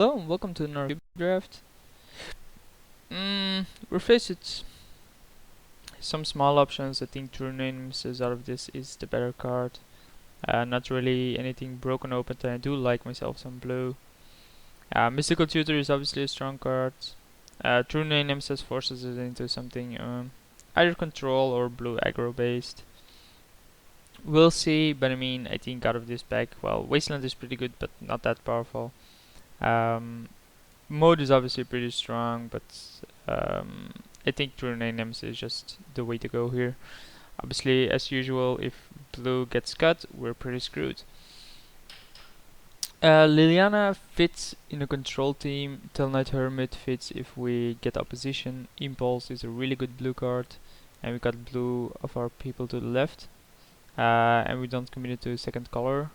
Hello and welcome to another draft. We're faced with some small options. I think True Names is out of this is the better card. Not really anything broken open. I do like myself some blue. Mystical Tutor is obviously a strong card. True Names forces it into something either control or blue aggro based. We'll see, but I mean, I think out of this pack, well, Wasteland is pretty good, but not that powerful. Um, Mode is obviously pretty strong, but I think True Names is just the way to go here. Obviously, as usual, if blue gets cut, we're pretty screwed. Liliana fits in a control team. Telnite Hermit fits if we get opposition. Impulse is a really good blue card, and we got blue of our people to the left, and we don't commit it to a second color.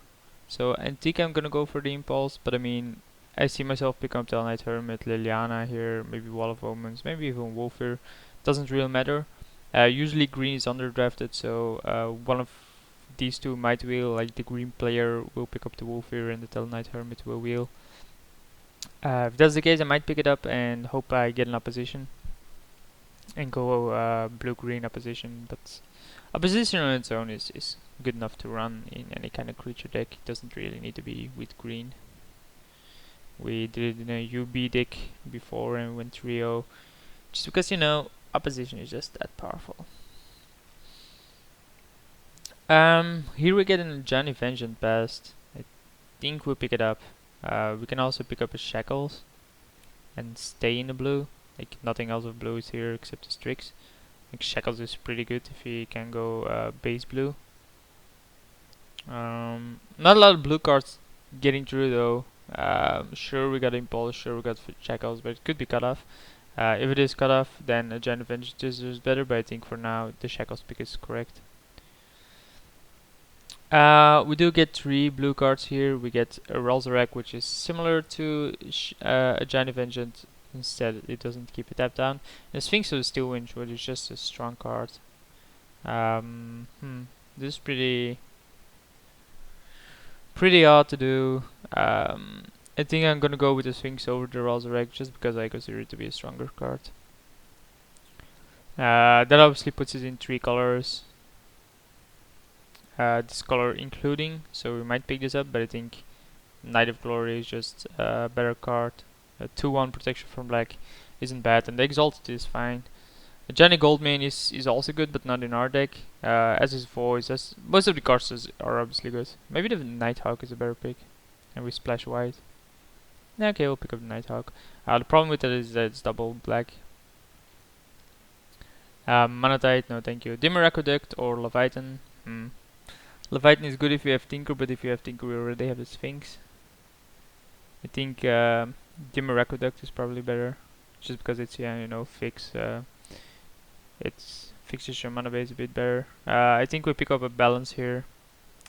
So I think I'm gonna go for the Impulse, but I mean, I see myself pick up Telnite Hermit, Liliana here, maybe Wall of Omens, maybe even Wolfir. Doesn't really matter. Usually green is underdrafted, so one of these two might wheel, like the green player will pick up the Wolfir and the Telnite Hermit will wheel. If that's the case, I might pick it up and hope I get an opposition and go blue-green opposition, but opposition on its own is good enough to run in any kind of creature deck. It doesn't really need to be with green. We did it in a UB deck before and went trio, just because opposition is just that powerful. Here we get a Johnny Vengeance Past. I think we'll pick it up. We can also pick up a Shackles and stay in the blue. Like nothing else of blue is here except the Strix. I think Shackles is pretty good if he can go base blue. Not a lot of blue cards getting through though. Sure we got Impulse, sure we got Shackles, but it could be cut off. If it is cut off, then a Giant Vengeance is better, but I think for now the Shackles pick is correct. We do get 3 blue cards here. We get a Ralzarak, which is similar to a Giant Vengeance. Instead, it doesn't keep it tapped down. And Sphinx of the Steel Winch, which is just a strong card. This is pretty odd to do. I think I'm gonna go with the Sphinx over the Ralzarak just because I consider it to be a stronger card. That obviously puts it in 3 colors. This color including, so we might pick this up, but I think Knight of Glory is just a better card. 2-1 protection from black isn't bad, and the Exalted is fine. Johnny Goldmane is also good, but not in our deck. As is Voice, as most of the cards are obviously good. Maybe the Nighthawk is a better pick, and we splash white. Okay, we'll pick up the Nighthawk. The problem with that is that it's double black. Monotite, no thank you. Dimmer Aqueduct or Leviathan. Leviathan is good if you have Tinker, but if you have Tinker, we already have the Sphinx. I think Dimmer Aqueduct is probably better, just because it's fix. It fixes your mana base a bit better. I think we pick up a balance here,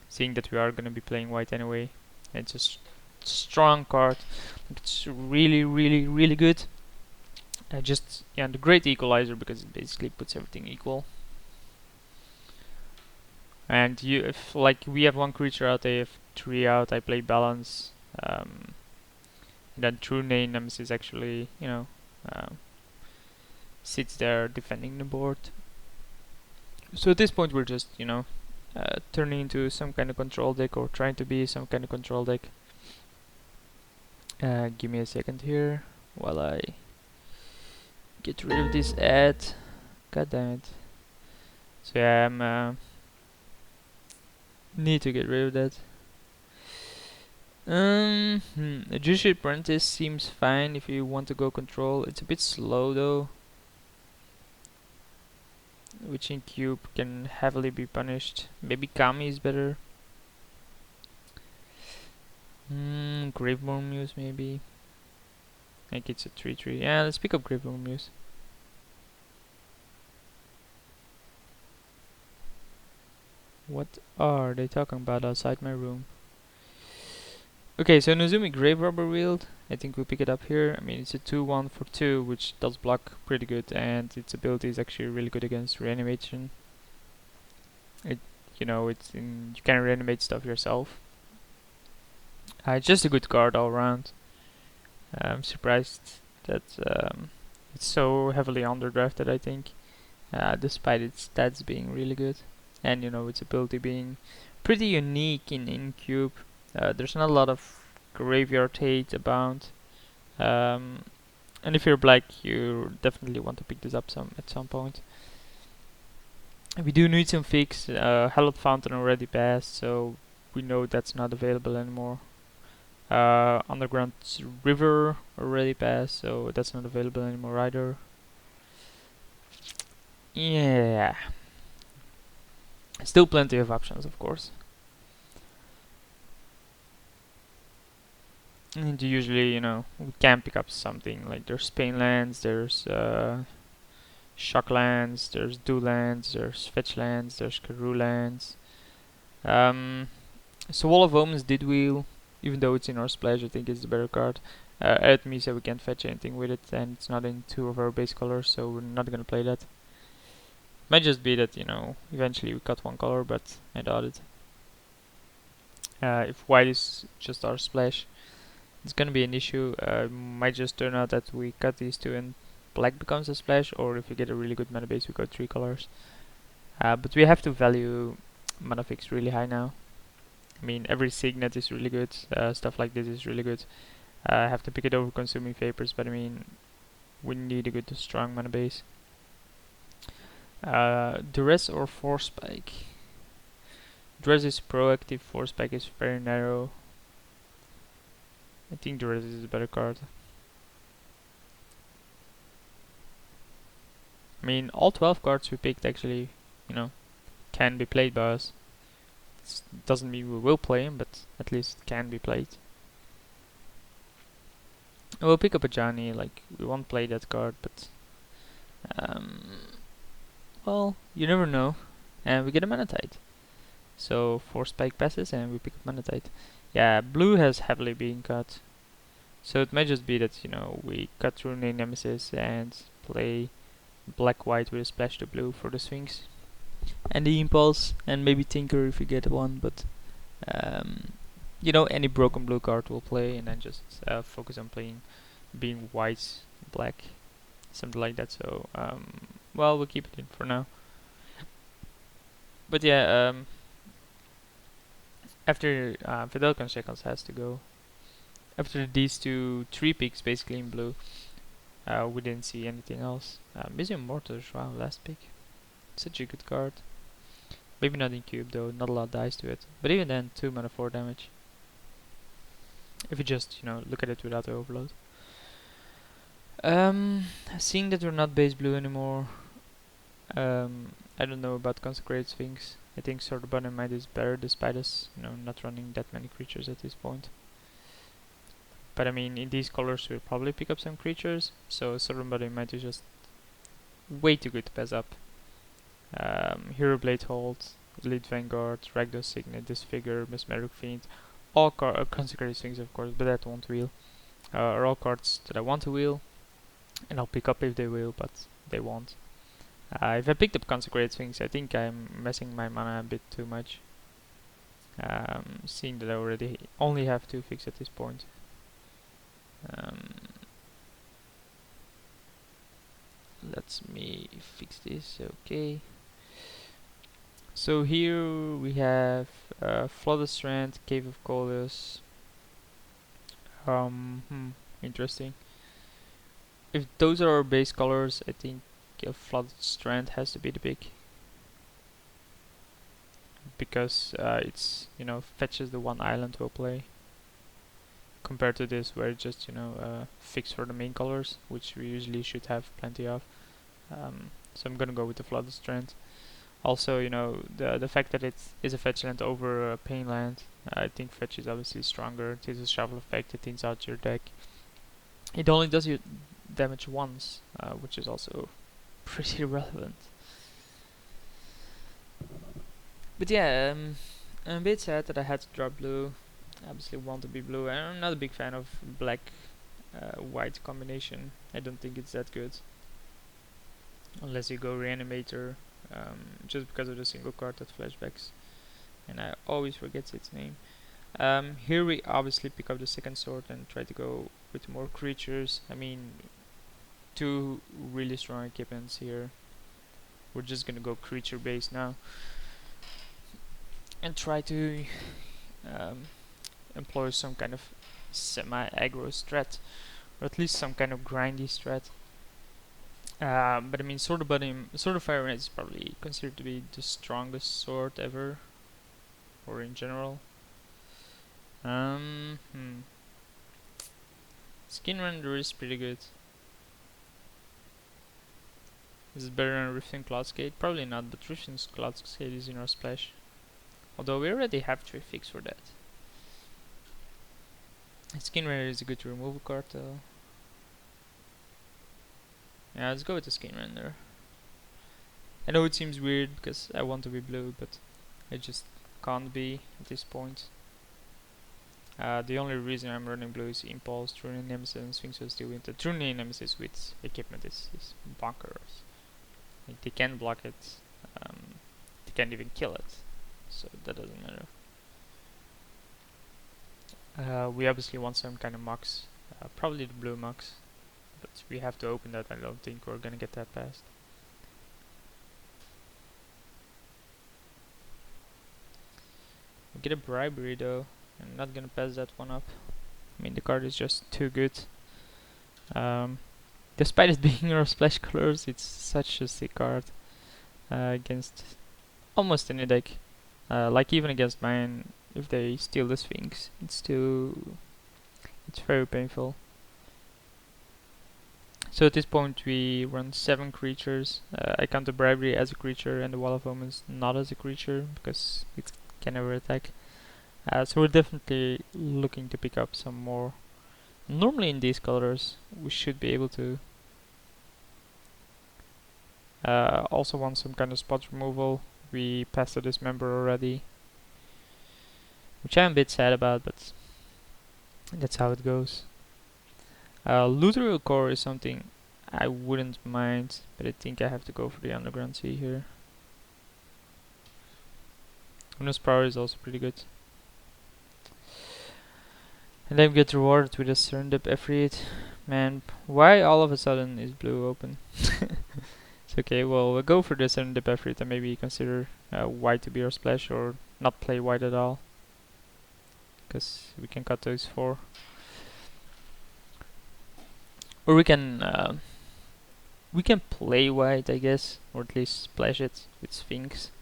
seeing that we are gonna be playing white anyway. It's a strong card. It's really, really, really good. The great equalizer because it basically puts everything equal. And if like we have 1 creature out, they have 3 out. I play balance. Then True Names is actually sits there defending the board. So at this point we're just turning into some kind of control deck or trying to be some kind of control deck. Give me a second here while I get rid of this ad. God damn it. So yeah, I'm need to get rid of that. A Juicy Apprentice seems fine if you want to go control. It's a bit slow though. Witching Cube can heavily be punished. Maybe Kami is better. Graveborn Muse maybe. I think it's a 3-3. Yeah, let's pick up Graveborn Muse. What are they talking about outside my room? Okay, so Nozumi Grave Robber Wield. I think we pick it up here. I mean, it's a 2-1 for 2, which does block pretty good, and its ability is actually really good against reanimation. You can reanimate stuff yourself. It's just a good card all around. I'm surprised that it's so heavily underdrafted, I think, despite its stats being really good. And you know, its ability being pretty unique in Cube. There's not a lot of graveyard hate abound. Um, and if you're black, you definitely want to pick this up at some point. We do need some fix. Hallowed Fountain already passed, so we know that's not available anymore. Underground River already passed, so that's not available anymore either. Yeah, still plenty of options, of course. And usually, you know, we can pick up something like there's Spain lands, there's Shock lands, there's Do lands, there's Fetch lands, there's Karoo lands. So Wall of Omens did wheel, even though it's in our splash. I think it's the better card. It means that we can't fetch anything with it, and it's not in two of our base colors, so we're not gonna play that. Might just be that, you know, eventually we cut one color, but I doubt it. If white is just our splash, it's gonna be an issue. Might just turn out that we cut these two and black becomes a splash, or if we get a really good mana base, we go three colors. But we have to value mana fix really high now. I mean, every Signet is really good. Stuff like this is really good. I have to pick it over Consuming Vapors, but I mean, we need a good, strong mana base. Duress or Force Spike? Duress is proactive, Force Spike is very narrow. I think Duress is a better card. I mean, all 12 cards we picked actually, you know, can be played by us. It doesn't mean we will play them, but at least can be played. We'll pick up a Johnny, like, we won't play that card, but well, you never know. And we get a Manatite. So 4 spike passes and we pick up Manatite. Yeah, blue has heavily been cut. So it might just be that, you know, we cut through the Nemesis and play black-white with a splash to blue for the swings. And the Impulse, and maybe Tinker if we get one, but you know, any broken blue card will play, and then just focus on playing, being white, black, something like that. So, well, we'll keep it in for now. But yeah, after Fidel Consequence has to go. After these three picks, basically in blue, we didn't see anything else. Museum Mortars, wow, last pick. Such a good card. Maybe not in cube though, not a lot dies to it. But even then, 2 mana 4 damage. If you just, you know, look at it without the overload. Seeing that we're not base blue anymore, I don't know about Consecrated Sphinx. I think Sword of Bottom Might is better despite us, you know, not running that many creatures at this point. But I mean, in these colors we'll probably pick up some creatures, so Sword of Bottom Might is just way too good to pass up. Hero Blade Hold, Elite Vanguard, Ragdoll Signet, Disfigure, Mesmeric Fiend, all Consecrated Sphinx of course, but that won't wheel. Are all cards that I want to wheel, and I'll pick up if they will, but they won't. If I picked up Consecrated Sphinx, I think I'm messing my mana a bit too much. Seeing that I already only have 2 fix at this point. Let me fix this, okay. So here we have Flooded Strand, Cave of Coldus. Interesting. If those are our base colors, I think Flooded Strand has to be the pick. Because it's, you know, fetches the one island we'll play. Compared to this where it's just, you know, fix for the main colors, which we usually should have plenty of. So I'm gonna go with the Flooded Strand. Also, you know, the fact that it is a fetch land over a pain land, I think fetch is obviously stronger. It is a shuffle effect, it thins out your deck. It only does you damage once, which is also pretty relevant. But yeah, I'm a bit sad that I had to drop blue. I obviously want to be blue. I'm not a big fan of black white combination. I don't think it's that good. Unless you go Reanimator, just because of the single card that flashbacks. And I always forget its name. Here we obviously pick up the second sword and try to go with more creatures. I mean, two really strong equipments here. We're just gonna go creature based now and try to employ some kind of semi-aggro strat, or at least some kind of grindy strat. But I mean, Sword of Fire and Ice is probably considered to be the strongest sword ever, or in general. Skin Render is pretty good. Is it better than Rifting Cloudskate? Probably not, but Rifting Cloudskate is in our splash. Although we already have 3 fix for that. Skin Render is a good removal card though. Yeah, let's go with the Skin Render. I know it seems weird because I want to be blue, but I just can't be at this point. The only reason I'm running blue is Impulse, True Nemesis, and Sphinx will still win. The True Nemesis with equipment is bonkers. Like, they can block it, they can't even kill it, so that doesn't matter. We obviously want some kind of Mox, probably the blue Mox, but we have to open that. I don't think we're gonna get that past. We get a Bribery though. I'm not gonna pass that one up. I mean, the card is just too good. Despite it being our splash colors, it's such a sick card against almost any deck. Like even against mine, if they steal the Sphinx, it's very painful. So at this point we run 7 creatures. I count the Bribery as a creature and the Wall of Omens not as a creature because it can never attack. So we're definitely looking to pick up some more. Normally in these colors we should be able to. Also want some kind of spot removal. We passed the Dismember already, which I'm a bit sad about, but that's how it goes. Lutherial Core is something I wouldn't mind, but I think I have to go for the Underground Sea here. Unus Power is also pretty good. And then we get rewarded with a Serendip Efreet. Man, why all of a sudden is blue open? It's okay, well, we'll go for the Serendip Efreet and maybe consider white to be our splash or not play white at all. Because we can cut those 4. Or we can play white, I guess, or at least splash it with Sphinx.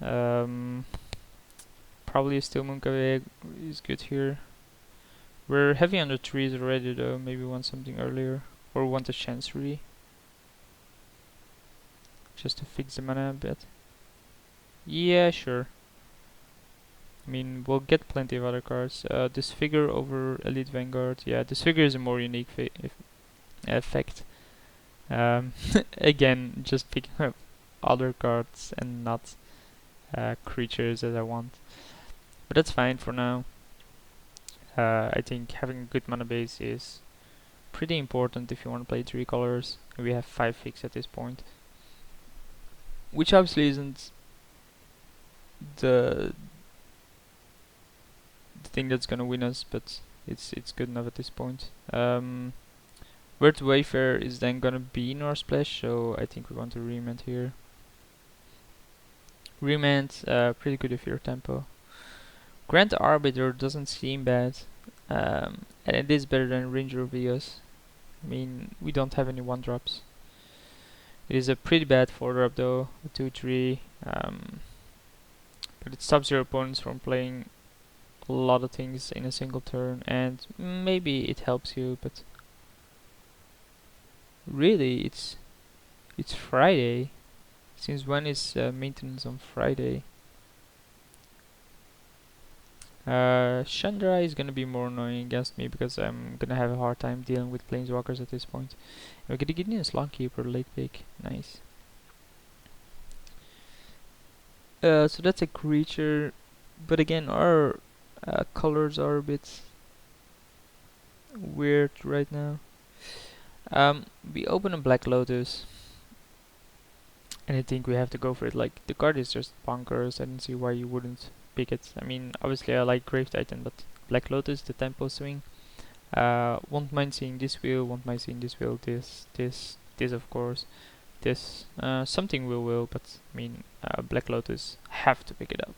Probably still Mooncave is good here. We're heavy on the trees already though, maybe want something earlier. Or want a Chancery. Just to fix the mana a bit. Yeah, sure. I mean, we'll get plenty of other cards. Disfigure over Elite Vanguard. Yeah, Disfigure is a more unique effect. Again, just picking up other cards and not creatures as I want. But that's fine for now. I think having a good mana base is pretty important if you want to play 3 colors. We have 5 fix at this point, which obviously isn't the thing that's gonna win us, but it's good enough at this point. Word Wayfarer is then gonna be in our splash, so I think we want to remand here. Remand, pretty good if you're tempo. Grand Arbiter doesn't seem bad, and it is better than Ranger of Eos. I mean, we don't have any 1-drops. It is a pretty bad 4-drop though, a 2-3, but it stops your opponents from playing a lot of things in a single turn, and maybe it helps you, but really it's Friday. Since when is maintenance on Friday? Chandra is gonna be more annoying against me because I'm gonna have a hard time dealing with planeswalkers at this point. We're gonna get in a Slugkeeper late pick. Nice. So that's a creature, but again our colors are a bit weird right now. We open a Black Lotus, and I think we have to go for it. Like, the card is just bonkers. I don't see why you wouldn't pick it. I mean, obviously I like Grave Titan, but Black Lotus, the tempo swing, Won't mind seeing this wheel, won't mind seeing this wheel, this of course, this. Something will, but I mean, Black Lotus have to pick it up.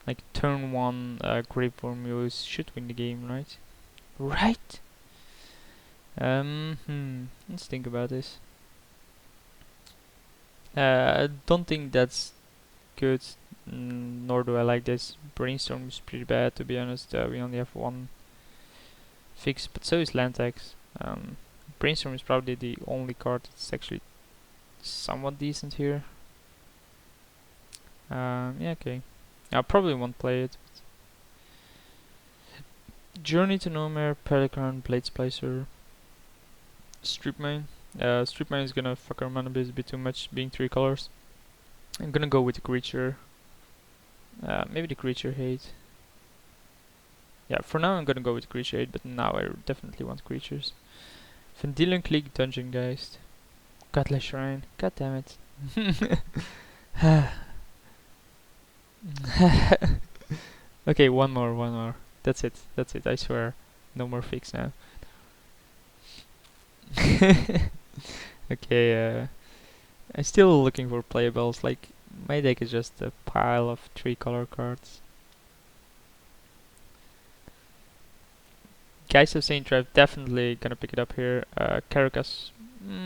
Like turn 1 Grape Formulus should win the game, right? Right? Let's think about this. I don't think that's good, nor do I like this. Brainstorm is pretty bad, to be honest. We only have one fix, but so is Lantax. Brainstorm is probably the only card that's actually somewhat decent here. Yeah, okay. I probably won't play it. Journey to Nowhere, Pelican, Blade Splicer, Strip Mine. Strip Mine is gonna fuck our mana base a bit too much, being 3 colors. I'm gonna go with the creature. Maybe the creature hate. Yeah, for now I'm gonna go with creature hate, but now I definitely want creatures. Vendilion Clique, Dungeon Geist, Godless Shrine. God damn it. Okay, one more. That's it, I swear. No more fix now. Okay, I'm still looking for playables. Like, my deck is just a pile of 3 color cards. Geist of Saint Trev, definitely gonna pick it up here. Caracas,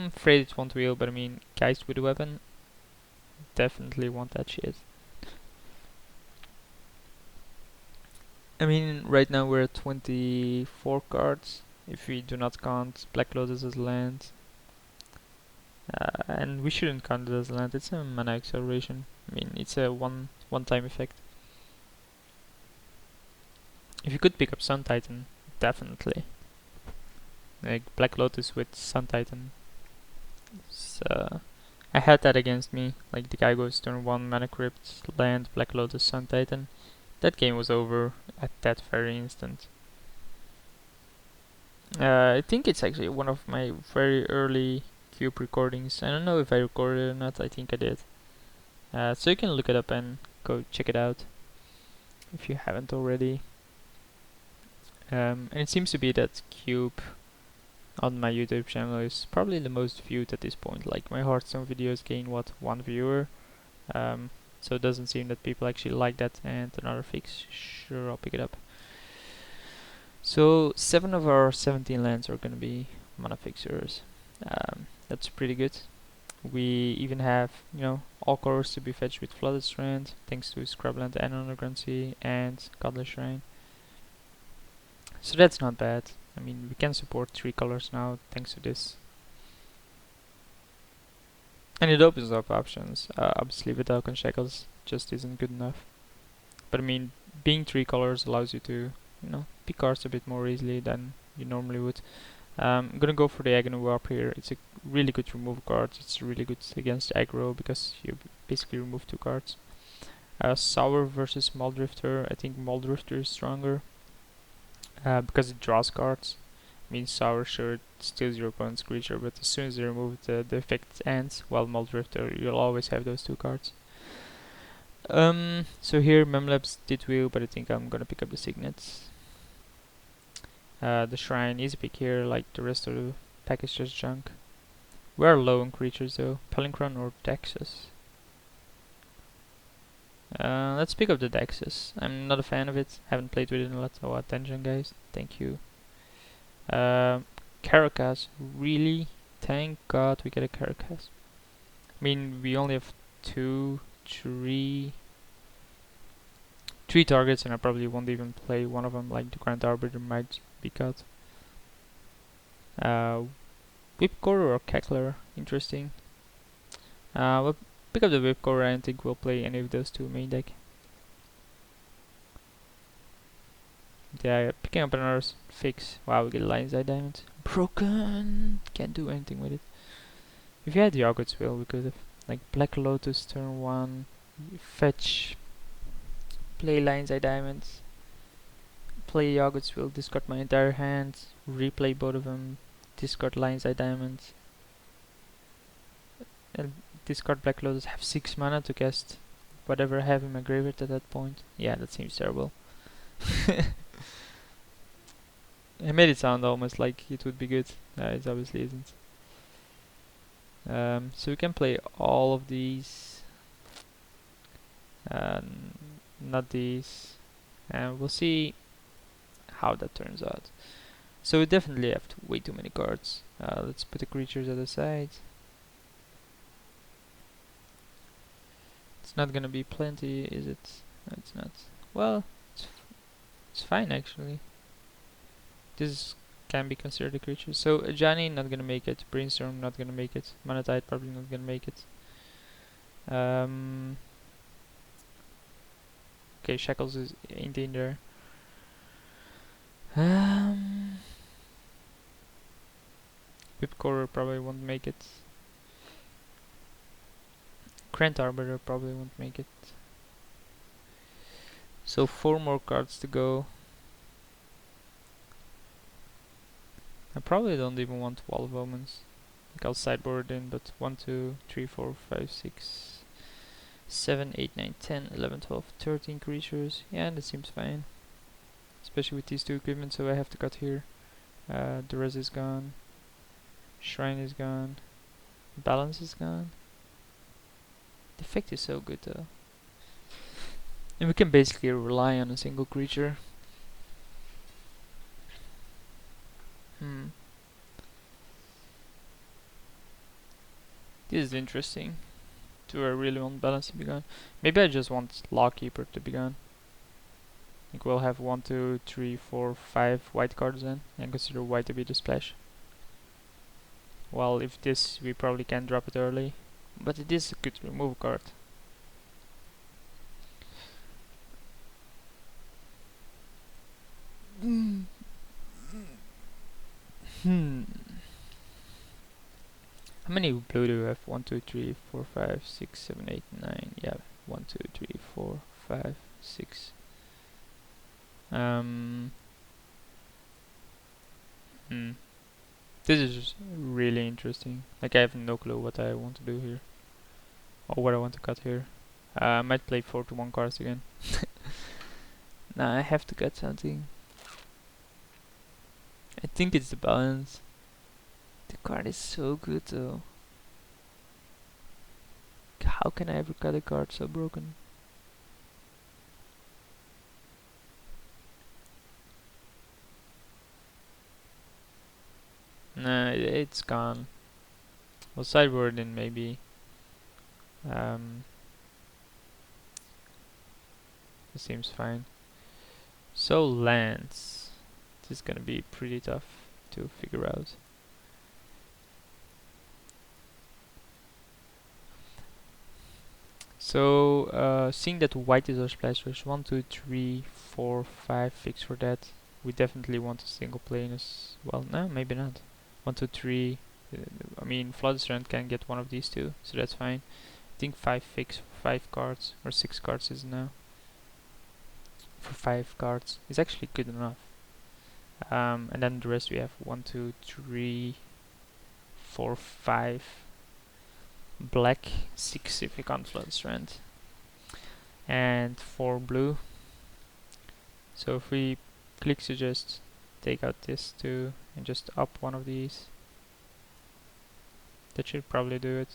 afraid it won't wheel, but I mean, Geist with a weapon, definitely want that shit. I mean, right now we're at 24 cards, if we do not count Black Lotus as land. And we shouldn't count it as land, it's a mana acceleration. I mean, it's a one-time effect. If you could pick up Sun Titan, definitely. Like Black Lotus with Sun Titan. So, I had that against me. Like the guy goes turn 1 Mana Crypt, land, Black Lotus, Sun Titan. That game was over at that very instant. I think it's actually one of my very early Cube recordings. I don't know if I recorded it or not, I think I did. So you can look it up and go check it out if you haven't already. And it seems to be that Cube on my YouTube channel is probably the most viewed at this point. Like my Hearthstone videos gain what, 1 viewer. So it doesn't seem that people actually like that. And another fix, sure, I'll pick it up. So 7 of our 17 lands are gonna be mana fixers. That's pretty good. We even have, you know, all colors to be fetched with Flooded Strand, thanks to Scrubland and Underground Sea and Godless Shrine. So that's not bad. I mean, we can support 3 colors now thanks to this. And it opens up options. Obviously Vidalcan Shackles just isn't good enough. But I mean, being 3 colors allows you to, you know, pick cards a bit more easily than you normally would. I'm gonna go for the Agony Warp here. It's a really good remove card. It's really good against aggro because you basically remove 2 cards. Sour versus Muldrifter. I think Muldrifter is stronger because it draws cards. I mean, Sour, sure, it steals your opponent's creature, but as soon as you remove the effect ends, while Muldrifter, you'll always have those 2 cards. So here Memlabs did wheel, but I think I'm gonna pick up the Signets. The Shrine is a pick here, like the rest of the pack is just junk. We're low on creatures though. Pelincron or Dexus? Let's pick up the Dexus. I'm not a fan of it. Haven't played with it in a lot. Oh, attention guys. Thank you. Caracas. Really? Thank God we get a Caracas. I mean, we only have 3 targets, and I probably won't even play one of them. Like the Grand Arbiter might be cut. Whipcore or Cackler? Interesting. We'll pick up the Whipcore. I don't think we'll play any of those 2 main deck. Yeah, picking up another fix. Wow, we get Lion's Eye Diamond. Broken! Can't do anything with it. If you had the Yogurt's Will, we could have. Like Black Lotus turn 1. Fetch. Play Lion's Eye Diamonds. Play Yogurt's Will, discard my entire hand. Replay both of them. Discard Lion's Eye Diamonds. And discard Black Lotus. Have 6 mana to cast whatever I have in my graveyard at that point. Yeah, that seems terrible. I made it sound almost like it would be good. It obviously isn't. So we can play all of these, not these, and we'll see how that turns out. So we definitely have way too many cards. Let's put the creatures at the side. It's not gonna be plenty, is it? No, it's not. Well, it's fine actually. This can be considered a creature. So Johnny not gonna make it. Brainstorm not gonna make it. Monetite probably not gonna make it. Okay, Shackles ain't in there. Whipcore probably won't make it. Krant Arbiter probably won't make it. So 4 more cards to go. I probably don't even want Wall of Omens. Like I'll sideboard in, but 1, 2, 3, 4, 5, 6, 7, 8, 9, 10, 11, 12, 13 creatures. Yeah, that seems fine. Especially with these two equipment, so I have to cut here. The res is gone. Shrine is gone. Balance is gone. The effect is so good though. And we can basically rely on a single creature. This is interesting. Do I really want balance to be gone? Maybe I just want Lawkeeper to be gone. I think we'll have 1, 2, 3, 4, 5 white cards then, and consider white to be the splash. Well, if this, we probably can drop it early, but it is a good remove card. How many blue do we have? 1, 2, 3, 4, 5, 6, 7, 8, 9. Yeah, 1, 2, 3, 4, 5, 6. This is just really interesting. Like I have no clue what I want to do here, or what I want to cut here. I might play 4 to 1 cards again. Nah, I have to cut something. I think it's the balance. The card is so good though. How can I ever cut a card so broken? Nah, it's gone. Well, sideboard in maybe. This seems fine. So lands. This is gonna be pretty tough to figure out. So, seeing that white is our splash, there's 1, 2, 3, 4, 5 fix for that. We definitely want a single plane as well. No, maybe not. 1, 2, 3. I mean, Floodstrand can get one of these two, so that's fine. I think 5 fix for 5 cards, or 6 cards is now. For 5 cards is actually good enough. And then the rest we have 1, 2, 3, 4, 5. Black, 6 if you count Floodstrand, and 4 blue. So if we click suggest, take out this 2 and just up one of these, that should probably do it.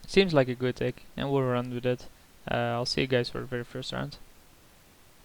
Seems like a good deck, and we'll run with it. I'll see you guys for the very first round.